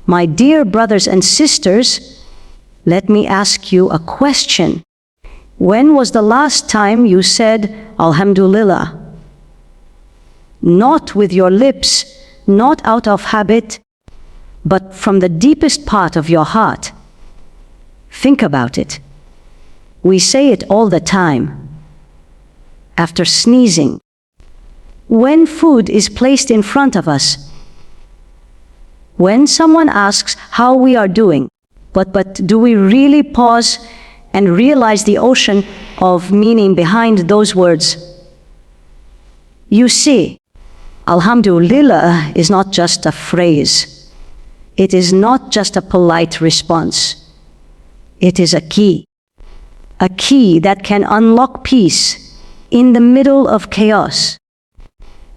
My dear brothers and sisters, let me ask you a question. When was the last time you said Alhamdulillah? Not with your lips, not out of habit, but from the deepest part of your heart. Think about it. We say it all the time. After sneezing, when food is placed in front of us, when someone asks how we are doing, but do we really pause and realize the ocean of meaning behind those words? You see, Alhamdulillah is not just a phrase. It is not just a polite response. It is a key that can unlock peace in the middle of chaos.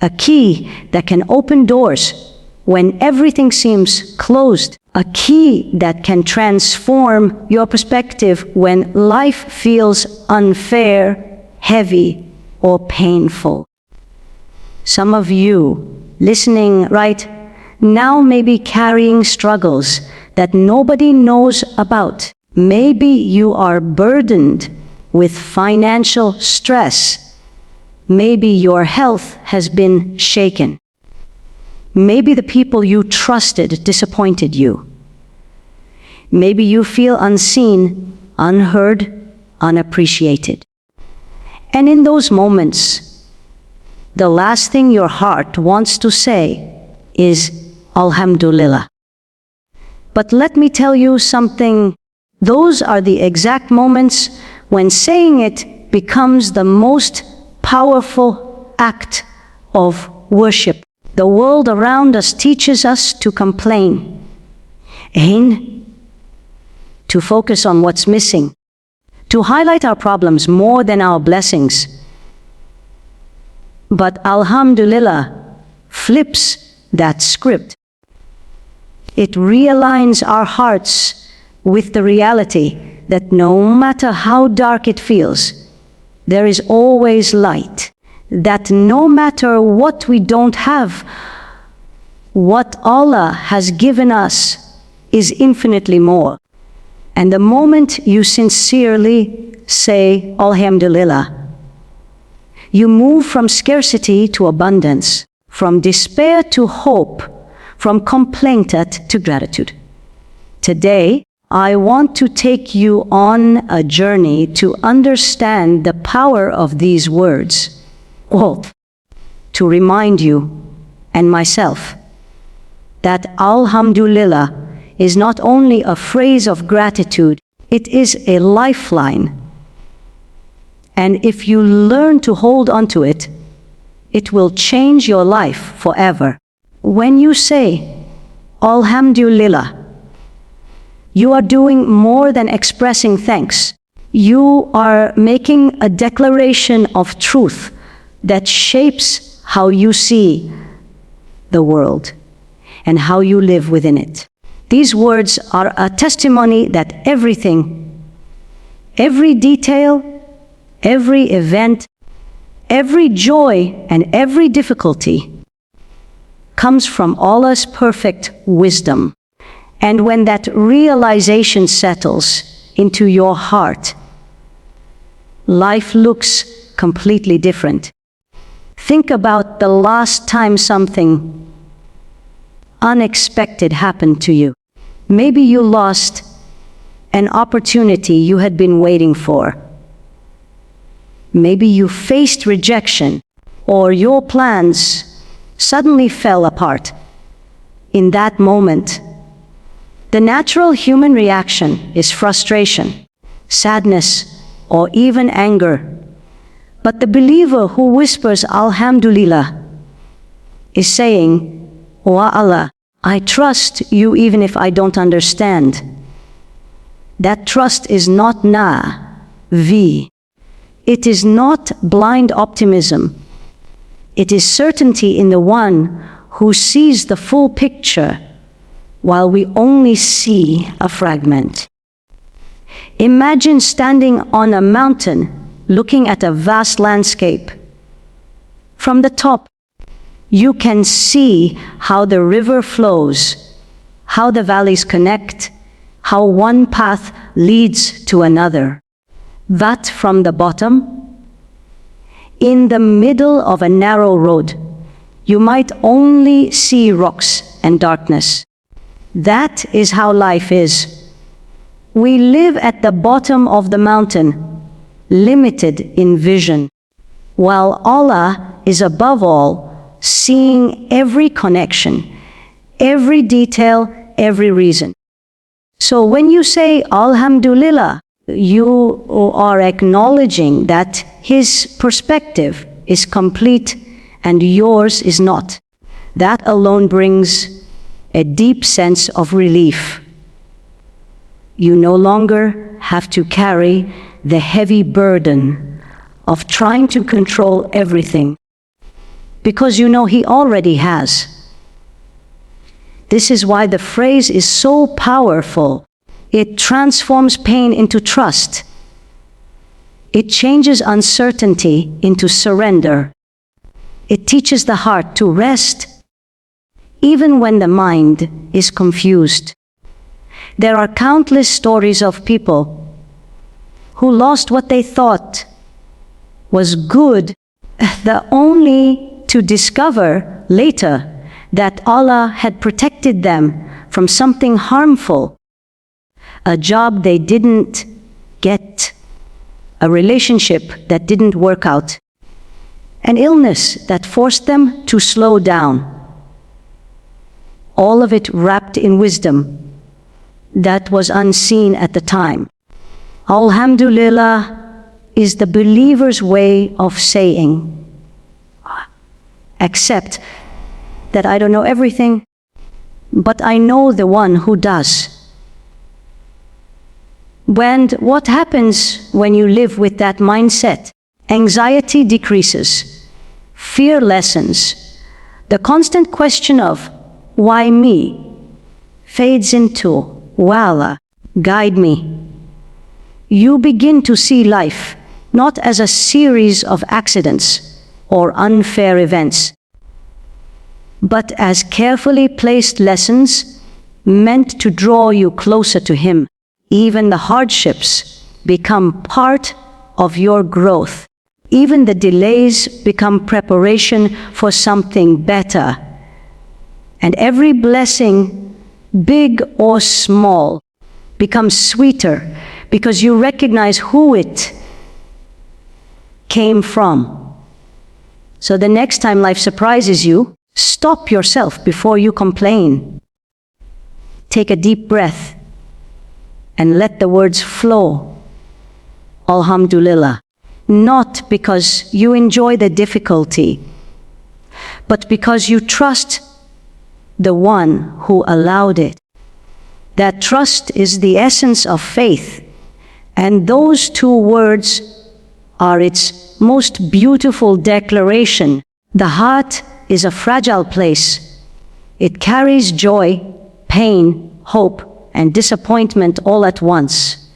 A key that can open doors when everything seems closed. A key that can transform your perspective when life feels unfair, heavy, or painful. Some of you listening right now may be carrying struggles that nobody knows about. Maybe you are burdened with financial stress. Maybe your health has been shaken. Maybe the people you trusted disappointed you. Maybe you feel unseen, unheard, unappreciated. And in those moments, the last thing your heart wants to say is Alhamdulillah. But let me tell you something. Those are the exact moments when saying it becomes the most powerful act of worship. The world around us teaches us to complain, to focus on what's missing, to highlight our problems more than our blessings. But Alhamdulillah flips that script. It realigns our hearts with the reality that no matter how dark it feels, there is always light. That no matter what we don't have, what Allah has given us is infinitely more. And the moment you sincerely say Alhamdulillah, you move from scarcity to abundance, from despair to hope, from complaint to gratitude. Today, I want to take you on a journey to understand the power of these words. To remind you and myself that Alhamdulillah is not only a phrase of gratitude, it is a lifeline. And if you learn to hold on to it, it will change your life forever. When you say Alhamdulillah, you are doing more than expressing thanks. You are making a declaration of truth that shapes how you see the world and how you live within it. These words are a testimony that everything, every detail, every event, every joy and every difficulty comes from Allah's perfect wisdom. And when that realization settles into your heart, life looks completely different. Think about the last time something unexpected happened to you. Maybe you lost an opportunity you had been waiting for. Maybe you faced rejection, or your plans suddenly fell apart. In that moment, the natural human reaction is frustration, sadness, or even anger. But the believer who whispers Alhamdulillah is saying, "O Allah, I trust you even if I don't understand." That trust is not naive. It is not blind optimism. It is certainty in the one who sees the full picture while we only see a fragment. Imagine standing on a mountain looking at a vast landscape. From the top, you can see how the river flows, how the valleys connect, how one path leads to another. That from the bottom, in the middle of a narrow road, you might only see rocks and darkness. That is how life is. We live at the bottom of the mountain, limited in vision, while Allah is above all, seeing every connection, every detail, every reason. So when you say Alhamdulillah, you are acknowledging that His perspective is complete and yours is not. That alone brings a deep sense of relief. You no longer have to carry the heavy burden of trying to control everything, because you know He already has. This is why the phrase is so powerful. It transforms pain into trust. It changes uncertainty into surrender. It teaches the heart to rest even when the mind is confused. There are countless stories of people who lost what they thought was good, only to discover later that Allah had protected them from something harmful. A job they didn't get, a relationship that didn't work out, an illness that forced them to slow down. All of it wrapped in wisdom that was unseen at the time. Alhamdulillah is the believer's way of saying, accept that I don't know everything, but I know the one who does. And what happens when you live with that mindset? Anxiety decreases, fear lessens, the constant question of why me fades into Wallah, guide me. You begin to see life not as a series of accidents or unfair events, but as carefully placed lessons meant to draw you closer to Him. Even the hardships become part of your growth. Even the delays become preparation for something better. And every blessing, big or small, becomes sweeter because you recognize who it came from. So the next time life surprises you, stop yourself before you complain. Take a deep breath and let the words flow. Alhamdulillah. Not because you enjoy the difficulty, but because you trust the one who allowed it. That trust is the essence of faith, and those two words are its most beautiful declaration. The heart is a fragile place. It carries joy, pain, hope, and disappointment all at once.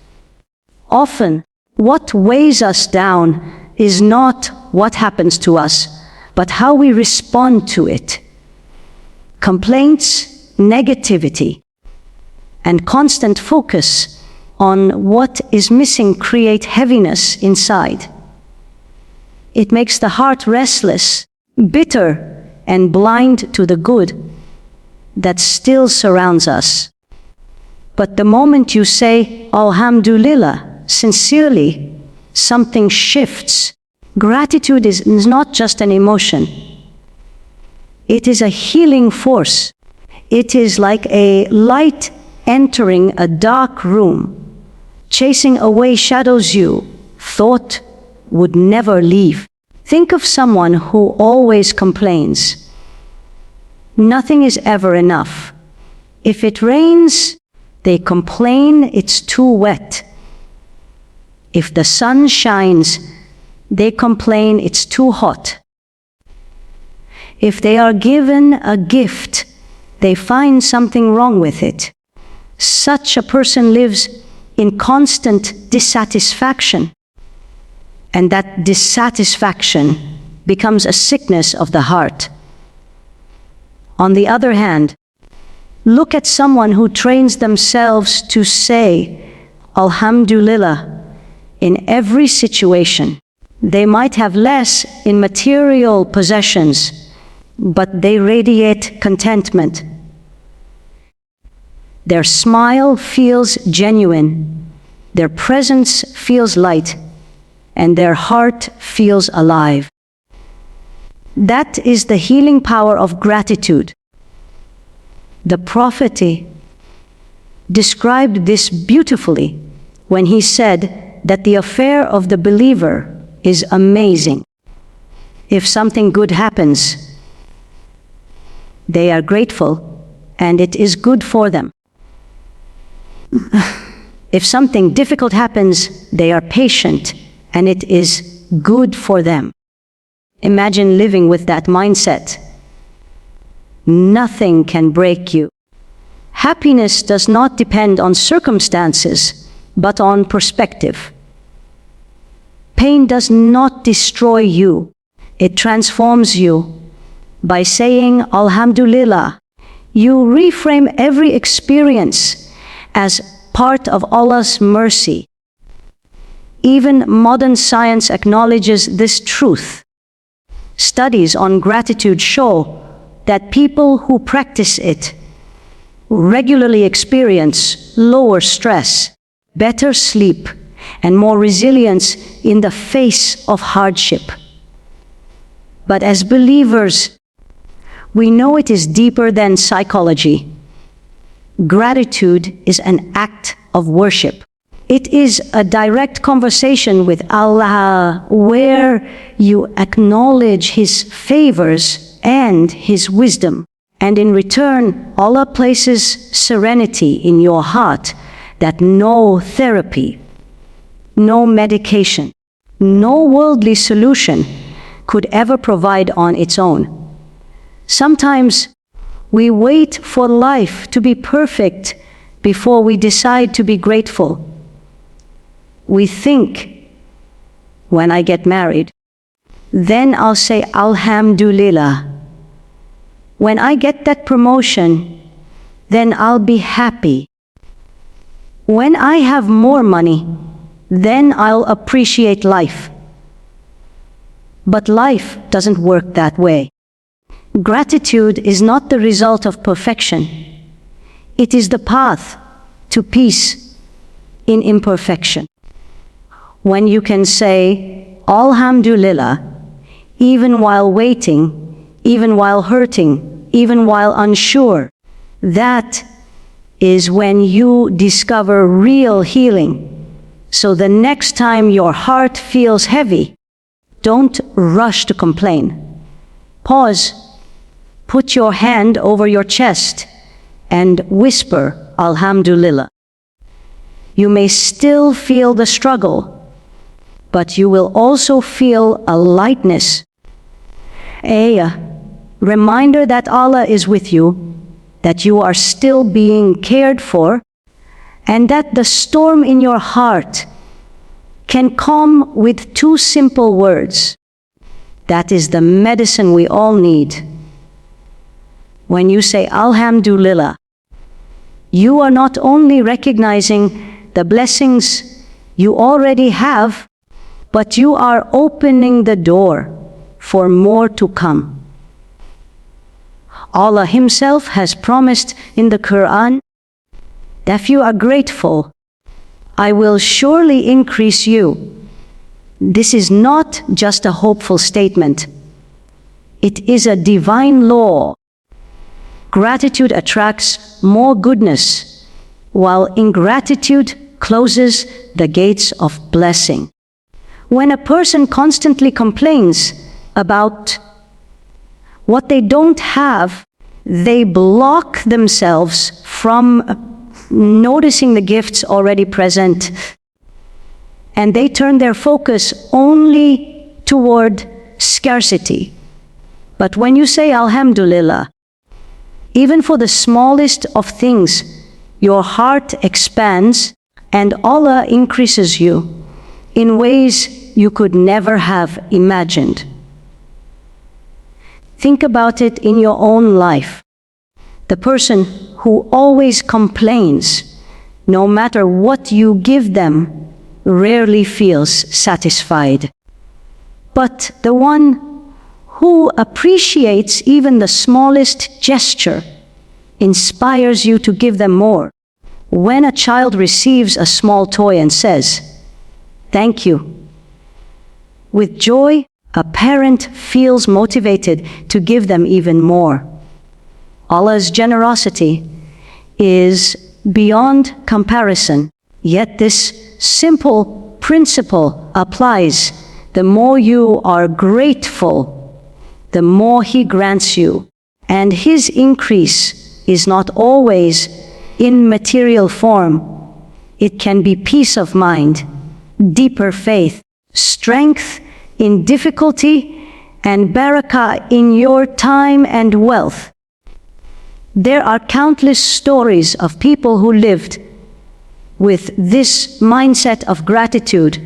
Often, what weighs us down is not what happens to us, but how we respond to it. Complaints, negativity, and constant focus on what is missing create heaviness inside. It makes the heart restless, bitter, and blind to the good that still surrounds us. But the moment you say, Alhamdulillah, sincerely, something shifts. Gratitude is not just an emotion. It is a healing force. It is like a light entering a dark room, chasing away shadows you thought would never leave. Think of someone who always complains. Nothing is ever enough. If it rains, they complain it's too wet. If the sun shines, they complain it's too hot. If they are given a gift, they find something wrong with it. Such a person lives in constant dissatisfaction, and that dissatisfaction becomes a sickness of the heart. On the other hand, Look at someone who trains themselves to say Alhamdulillah in every situation. They might have less in material possessions, but they radiate contentment. Their smile feels genuine, their presence feels light, and their heart feels alive. That is the healing power of gratitude. The Prophet described this beautifully when he said that the affair of the believer is amazing. If something good happens, they are grateful, and it is good for them. If something difficult happens, they are patient, and it is good for them. Imagine living with that mindset. Nothing can break you. Happiness does not depend on circumstances, but on perspective. Pain does not destroy you. It transforms you. By saying Alhamdulillah, you reframe every experience as part of Allah's mercy. Even modern science acknowledges this truth. Studies on gratitude show that people who practice it regularly experience lower stress, better sleep, and more resilience in the face of hardship. But as believers, we know it is deeper than psychology. Gratitude is an act of worship. It is a direct conversation with Allah where you acknowledge His favors and His wisdom. And in return, Allah places serenity in your heart that no therapy, no medication, no worldly solution could ever provide on its own. Sometimes we wait for life to be perfect before we decide to be grateful. We think, when I get married, then I'll say Alhamdulillah. When I get that promotion, then I'll be happy. When I have more money, then I'll appreciate life. But life doesn't work that way. Gratitude is not the result of perfection. It is the path to peace in imperfection. When you can say Alhamdulillah, even while waiting, even while hurting, even while unsure, that is when you discover real healing. So the next time your heart feels heavy, don't rush to complain. Pause, put your hand over your chest, and whisper Alhamdulillah. You may still feel the struggle, but you will also feel a lightness. A reminder that Allah is with you, that you are still being cared for, and that the storm in your heart can calm with two simple words. That is the medicine we all need. When you say Alhamdulillah, you are not only recognizing the blessings you already have, but you are opening the door for more to come. Allah Himself has promised in the Quran that if you are grateful, I will surely increase you. This is not just a hopeful statement. It is a divine law. Gratitude attracts more goodness, while ingratitude closes the gates of blessing. When a person constantly complains about what they don't have, they block themselves from noticing the gifts already present, and they turn their focus only toward scarcity. But when you say Alhamdulillah, even for the smallest of things, your heart expands and Allah increases you in ways you could never have imagined. Think about it in your own life. The person who always complains, no matter what you give them, rarely feels satisfied. But the one who appreciates even the smallest gesture inspires you to give them more. When a child receives a small toy and says, "Thank you," with joy, a parent feels motivated to give them even more. Allah's generosity is beyond comparison, yet this simple principle applies. The more you are grateful, the more He grants you, and His increase is not always in material form. It can be peace of mind, deeper faith, strength in difficulty, and barakah in your time and wealth. There are countless stories of people who lived with this mindset of gratitude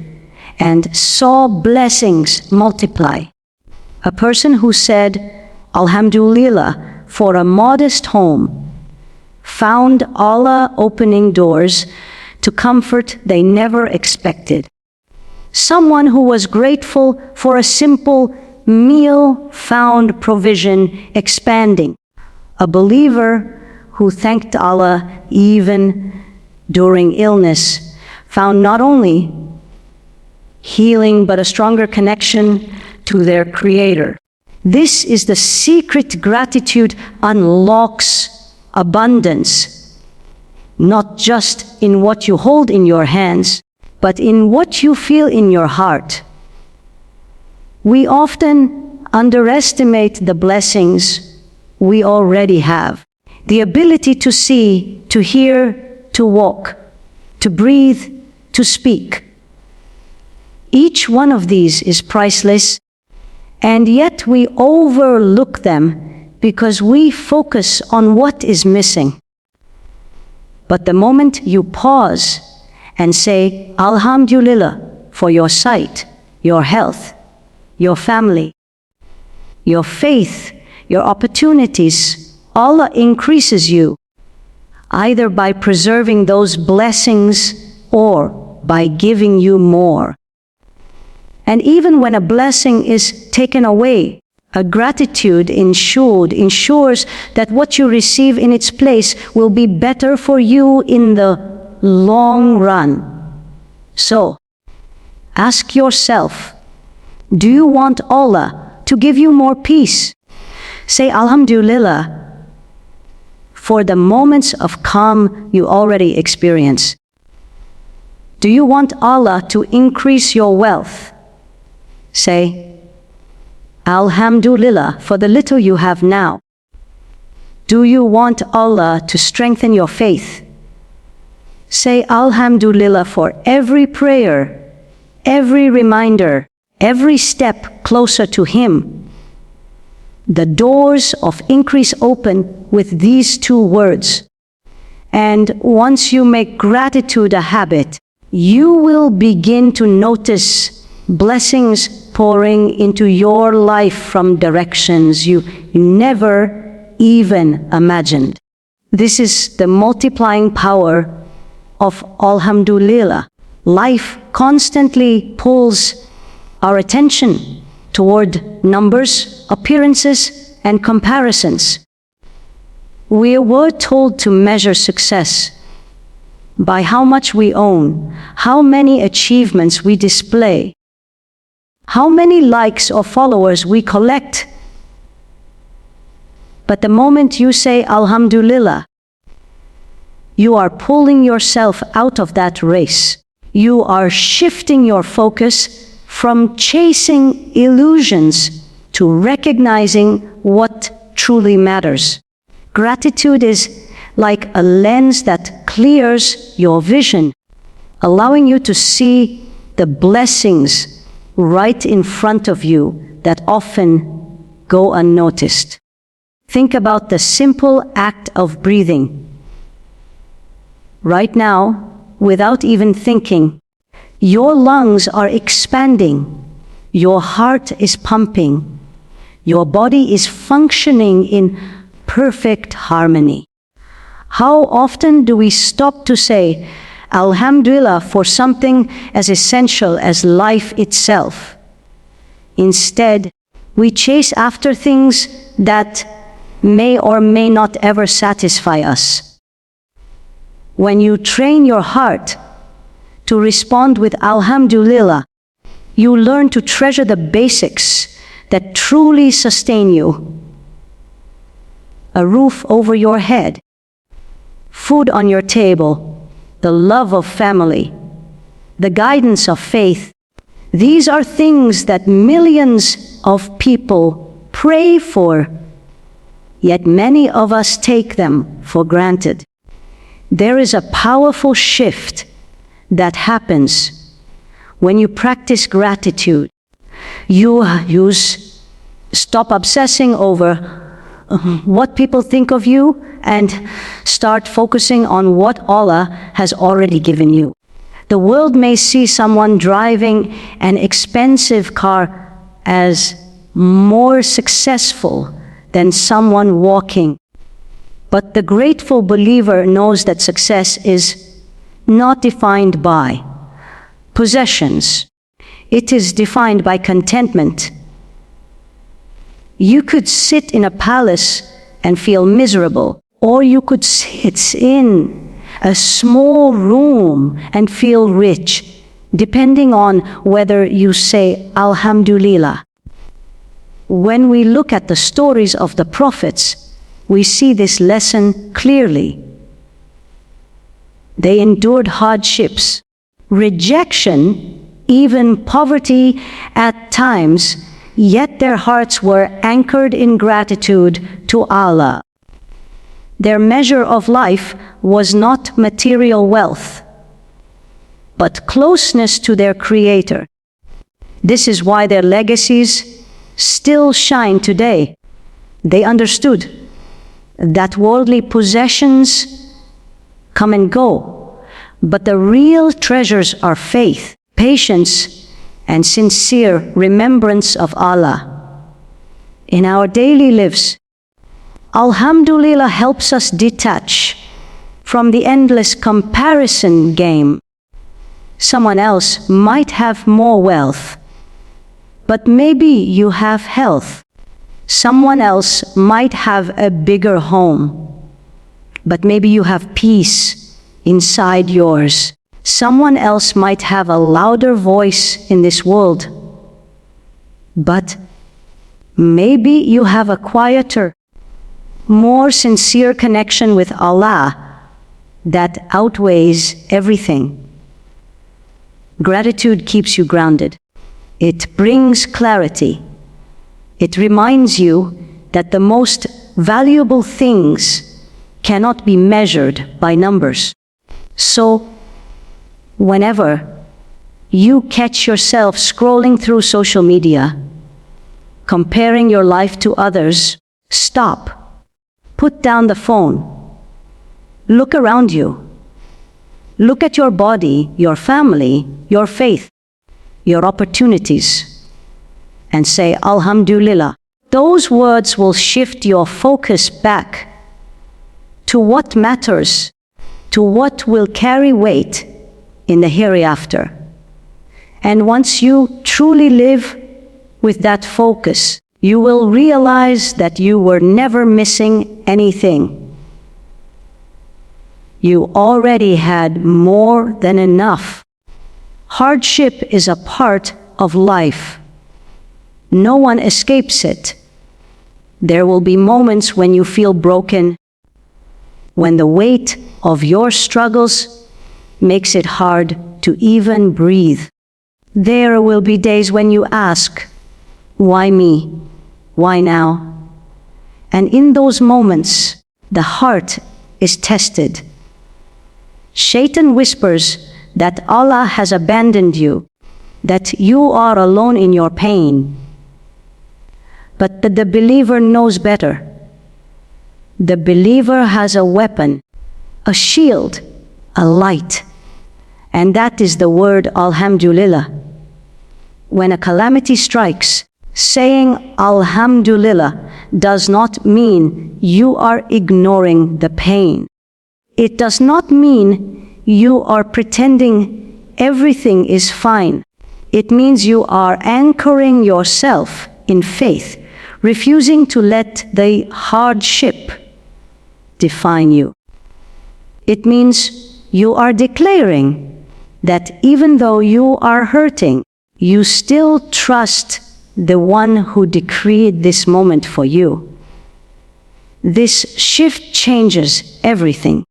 and saw blessings multiply. A person who said, "Alhamdulillah," for a modest home, found Allah opening doors to comfort they never expected. Someone who was grateful for a simple meal found provision expanding. A believer who thanked Allah even during illness found not only healing but a stronger connection to their Creator. This is the secret. Gratitude unlocks abundance, not just in what you hold in your hands, but in what you feel in your heart. We often underestimate the blessings we already have. The ability to see, to hear, to walk, to breathe, to speak. Each one of these is priceless, and yet we overlook them because we focus on what is missing. But the moment you pause and say, "Alhamdulillah," for your sight, your health, your family, your faith, your opportunities, Allah increases you, either by preserving those blessings or by giving you more. And even when a blessing is taken away, a gratitude ensures that what you receive in its place will be better for you in the long run. So, ask yourself, do you want Allah to give you more peace? Say Alhamdulillah for the moments of calm you already experience. Do you want Allah to increase your wealth? Say Alhamdulillah for the little you have now. Do you want Allah to strengthen your faith? Say Alhamdulillah for every prayer, every reminder, every step closer to Him. The doors of increase open with these two words. And once you make gratitude a habit, you will begin to notice blessings pouring into your life from directions you never even imagined. This is the multiplying power of Alhamdulillah. Life constantly pulls our attention toward numbers, appearances, and comparisons. We were told to measure success by how much we own, how many achievements we display, how many likes or followers we collect. But the moment you say Alhamdulillah, you are pulling yourself out of that race. You are shifting your focus from chasing illusions to recognizing what truly matters. Gratitude is like a lens that clears your vision, allowing you to see the blessings right in front of you that often go unnoticed. Think about the simple act of breathing. Right now, without even thinking, your lungs are expanding, your heart is pumping, your body is functioning in perfect harmony. How often do we stop to say Alhamdulillah for something as essential as life itself? Instead, we chase after things that may or may not ever satisfy us. When you train your heart to respond with Alhamdulillah, you learn to treasure the basics that truly sustain you. A roof over your head, food on your table, the love of family, the guidance of faith. These are things that millions of people pray for, yet many of us take them for granted. There is a powerful shift that happens when you practice gratitude. You stop obsessing over what people think of you and start focusing on what Allah has already given you. The world may see someone driving an expensive car as more successful than someone walking. But the grateful believer knows that success is not defined by possessions. It is defined by contentment. You could sit in a palace and feel miserable, or you could sit in a small room and feel rich, depending on whether you say Alhamdulillah. When we look at the stories of the prophets, we see this lesson clearly. They endured hardships, rejection, even poverty at times, yet their hearts were anchored in gratitude to Allah. Their measure of life was not material wealth, but closeness to their Creator. This is why their legacies still shine today. They understood that worldly possessions come and go, but the real treasures are faith, patience, and sincere remembrance of Allah. In our daily lives, Alhamdulillah helps us detach from the endless comparison game. Someone else might have more wealth, but maybe you have health. Someone else might have a bigger home, but maybe you have peace inside yours. Someone else might have a louder voice in this world, but maybe you have a quieter, more sincere connection with Allah that outweighs everything. Gratitude keeps you grounded. It brings clarity. It reminds you that the most valuable things cannot be measured by numbers. So, whenever you catch yourself scrolling through social media, comparing your life to others, stop. Put down the phone. Look around you. Look at your body, your family, your faith, your opportunities, and say Alhamdulillah. Those words will shift your focus back to what matters, to what will carry weight in the hereafter. And once you truly live with that focus, you will realize that you were never missing anything. You already had more than enough. Hardship is a part of life. No one escapes it. There will be moments when you feel broken, when the weight of your struggles makes it hard to even breathe. There will be days when you ask, why me? Why now? And in those moments, the heart is tested. Shaitan whispers that Allah has abandoned you, that you are alone in your pain. But the believer knows better. The believer has a weapon, a shield, a light, and that is the word Alhamdulillah. When a calamity strikes, saying Alhamdulillah does not mean you are ignoring the pain. It does not mean you are pretending everything is fine. It means you are anchoring yourself in faith, refusing to let the hardship define you. It means you are declaring that even though you are hurting, you still trust the one who decreed this moment for you. This shift changes everything.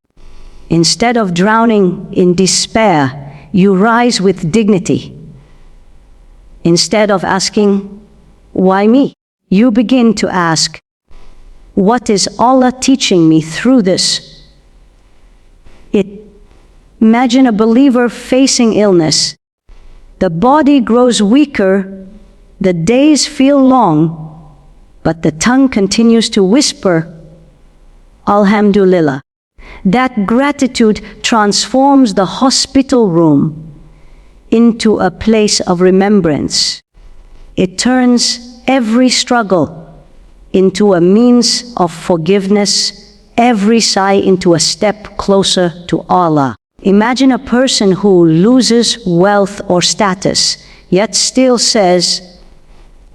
Instead of drowning in despair, you rise with dignity. Instead of asking, "Why me?" you begin to ask, "What is Allah teaching me through this?" Imagine a believer facing illness. The body grows weaker, the days feel long, but the tongue continues to whisper, Alhamdulillah. That gratitude transforms the hospital room into a place of remembrance. It turns every struggle into a means of forgiveness, every sigh into a step closer to Allah. Imagine a person who loses wealth or status, yet still says,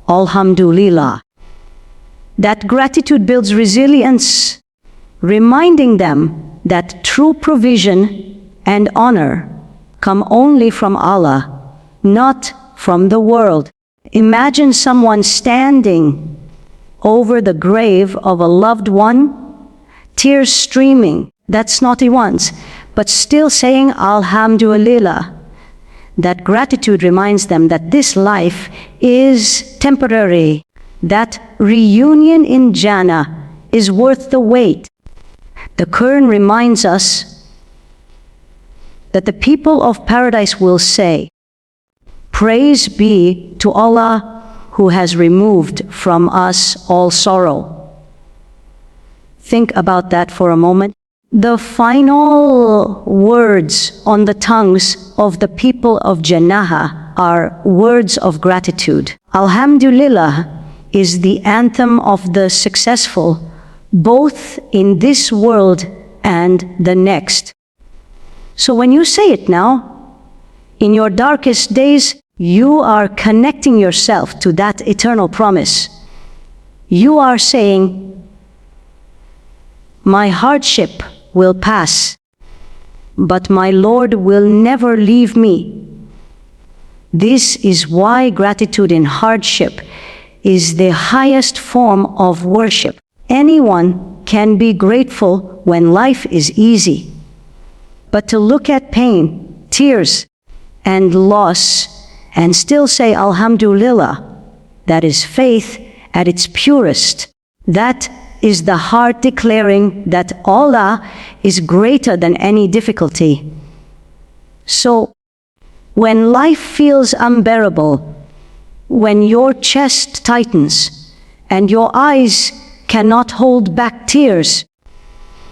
Alhamdulillah. That gratitude builds resilience, reminding them that true provision and honor come only from Allah, not from the world. Imagine someone standing over the grave of a loved one, tears streaming, that's not he wants, but still saying Alhamdulillah. That gratitude reminds them that this life is temporary, that reunion in Jannah is worth the wait. The Quran reminds us that the people of paradise will say, Praise be to Allah who has removed from us all sorrow. Think about that for a moment. The final words on the tongues of the people of Jannah are words of gratitude. Alhamdulillah is the anthem of the successful, both in this world and the next. So when you say it now, in your darkest days, you are connecting yourself to that eternal promise. You are saying, my hardship will pass, but my Lord will never leave me. This is why gratitude in hardship is the highest form of worship. Anyone can be grateful when life is easy, but to look at pain, tears, and loss and still say Alhamdulillah, that is faith at its purest. That is the heart declaring that Allah is greater than any difficulty. So, when life feels unbearable, when your chest tightens and your eyes cannot hold back tears,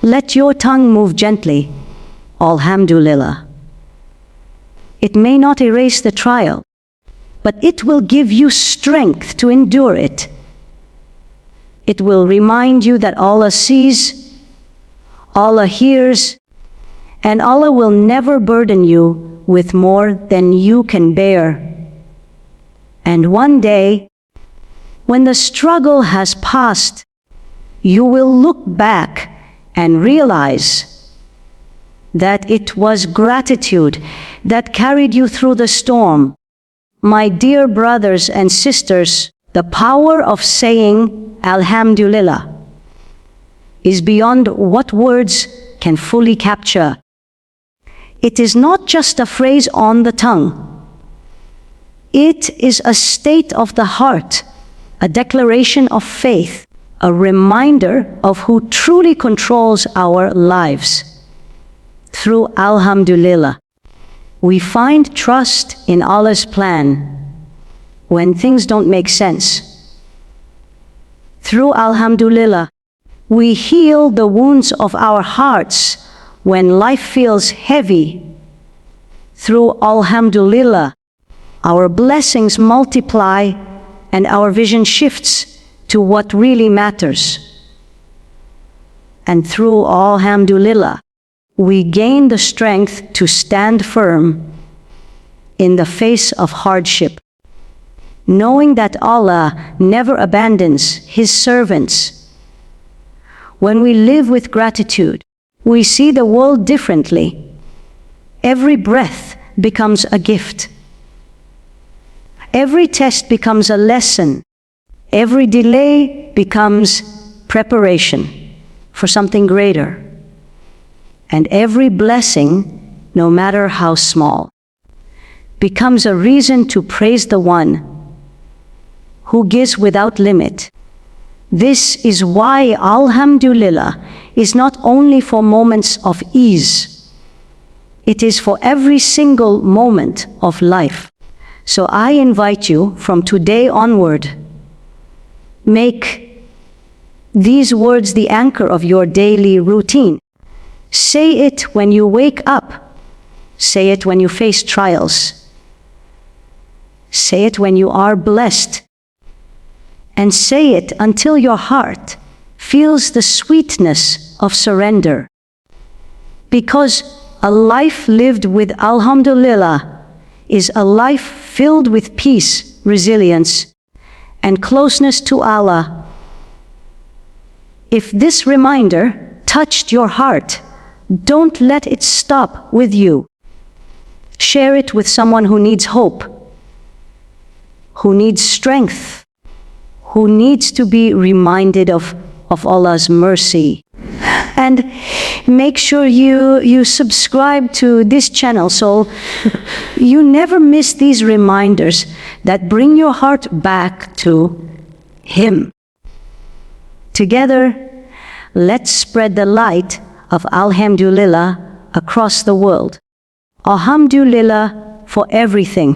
let your tongue move gently. Alhamdulillah. It may not erase the trial, but it will give you strength to endure it. It will remind you that Allah sees, Allah hears, and Allah will never burden you with more than you can bear. And one day, when the struggle has passed, you will look back and realize that it was gratitude that carried you through the storm. My dear brothers and sisters, the power of saying Alhamdulillah is beyond what words can fully capture. It is not just a phrase on the tongue. It is a state of the heart, a declaration of faith, a reminder of who truly controls our lives. Through Alhamdulillah, we find trust in Allah's plan when things don't make sense. Through Alhamdulillah, we heal the wounds of our hearts when life feels heavy. Through Alhamdulillah, our blessings multiply and our vision shifts to what really matters. And through Alhamdulillah, we gain the strength to stand firm in the face of hardship, knowing that Allah never abandons His servants. When we live with gratitude, we see the world differently. Every breath becomes a gift. Every test becomes a lesson. Every delay becomes preparation for something greater. And every blessing, no matter how small, becomes a reason to praise the One who gives without limit. This is why Alhamdulillah is not only for moments of ease, it is for every single moment of life. So I invite you from today onward, make these words the anchor of your daily routine. Say it when you wake up. Say it when you face trials. Say it when you are blessed. And say it until your heart feels the sweetness of surrender. Because a life lived with Alhamdulillah is a life filled with peace, resilience, and closeness to Allah. If this reminder touched your heart, don't let it stop with you. Share it with someone who needs hope, who needs strength, who needs to be reminded of Allah's mercy. And make sure you subscribe to this channel so you never miss these reminders that bring your heart back to Him. Together, let's spread the light of Alhamdulillah across the world. Alhamdulillah for everything.